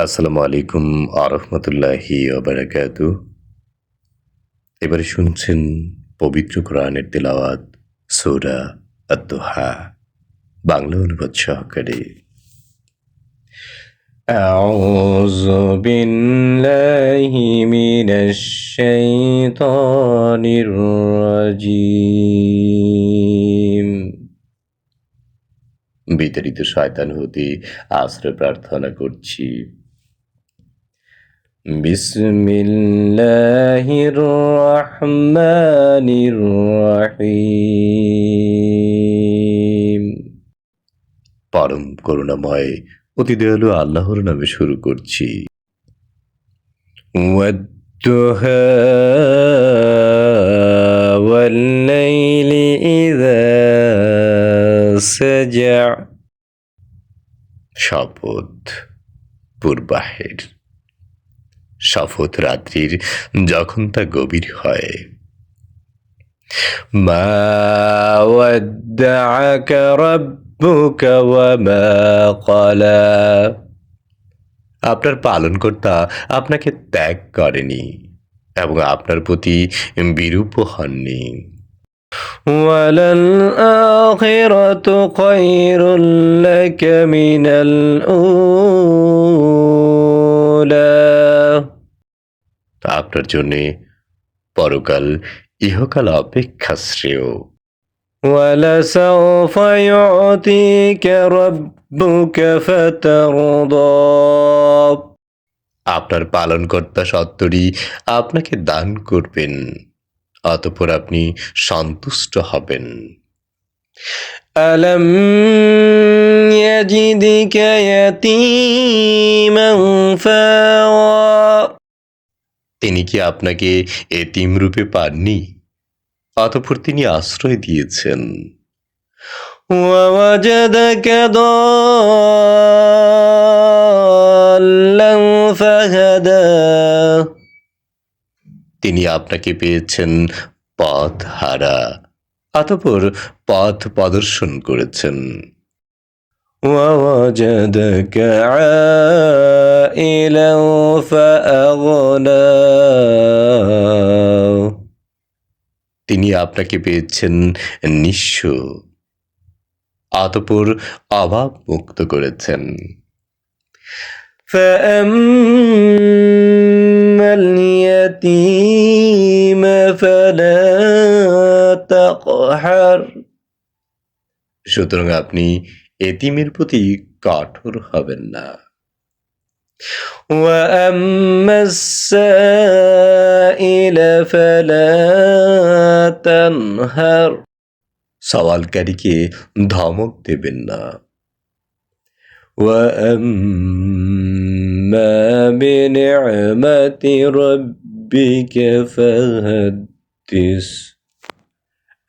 আসসালামু আলাইকুম আরহামতুল্লাহি ওবারাকাতু। এবারে শুনছেন পবিত্র কোরআনের তেলাওয়াত সূরা আদ-দুহা বাংলা অনুবাদ সহকারে। আউযু বিল্লাহি মিনাশ শাইতানির রাজিম। বিতাড়িত শয়তান হতে আশ্রয় প্রার্থনা করছি। বিসমিল্লাহির রহমানির রহিম। পরম করুণাময় অতি দয়ালু আল্লাহর নামে শুরু করছি। ওয়াদ-দুহা ওয়াল-লাইলি ইযা সাজা। শপথ পূর্বাহের, শপথ রাত্রির যখন তা গভীর হয়। মা ওয়াদ্দাআকা রাব্বুকা ওয়া মা ক্বালা। আপনার পালনকর্তা আপনাকে ত্যাগ করেনি এবং আপনার প্রতি বিরূপ হননি। ওয়ালাল আখিরাতু খায়রুল লাকা মিনাল উলা। আপনার জন্য পরকাল ইহকাল অপেক্ষা শ্রেয়। ওয়ালাসাউফা ইউতিকা রাব্বুকা ফাতারদা। আপনার পালনকর্তা সত্বরই আপনাকে দান করবেন, অতঃপর আপনি সন্তুষ্ট হবেন। আলাম ইয়াজিদিকা ইয়াতীমান ফাওয়া। তিনি কি আপনাকে এতিম রূপে পাননি, অতঃপর তিনি আশ্রয় দিয়েছেন। ওয়াওয়াজাদাকা দাল্লান ফাহাদা। তিনি আপনাকে পেয়েছেন পথ হারা, অতঃপর পথ প্রদর্শন করেছেন। ওয়াওয়াজাদাকা আইলান ফাআগনা। তিনি আপনাকে পেয়েছেন নিঃস্ব, অতঃপর অভাব মুক্ত করেছেন। ফাআম্মাল ইয়াতীমা ফালা তাকহার। সুতরাং আপনি এতিমের প্রতি কঠোর হবেন না। ওয়াআম্মাস সাইলা ফালা তানহার। সওয়ালকারীকে ধমক দেবেন না। ওয়াআম্মা বিনি'মাতি রাব্বিকা ফাহাদ্দিস।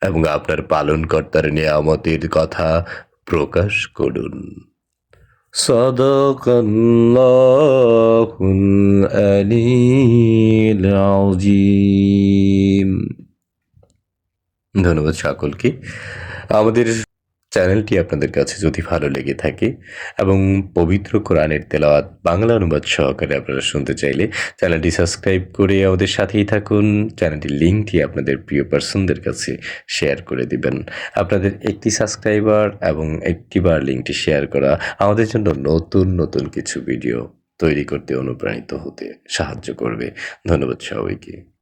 এবং আপনার পালনকর্তার নিয়ামতের কথা প্রকাশ করুন। সাদাকাল্লাহুল আলিয়্যুল আযীম। ধন্যবাদ সকলকে। আমাদের চ্যানেলটি আপনাদের কাছে যদি ভালো লেগে থাকে এবং পবিত্র কোরআনের তেলাওয়াত বাংলা অনুবাদ সহকারে আপনারা শুনতে চাইলে চ্যানেলটি সাবস্ক্রাইব করে আমাদের সাথেই থাকুন। চ্যানেলটির লিঙ্কটি আপনাদের প্রিয় পার্সনদের কাছে শেয়ার করে দিবেন। আপনাদের একটি সাবস্ক্রাইবার এবং একটিবার লিঙ্কটি শেয়ার করা আমাদের জন্য নতুন নতুন কিছু ভিডিও তৈরি করতে অনুপ্রাণিত হতে সাহায্য করবে। ধন্যবাদ সবাইকে।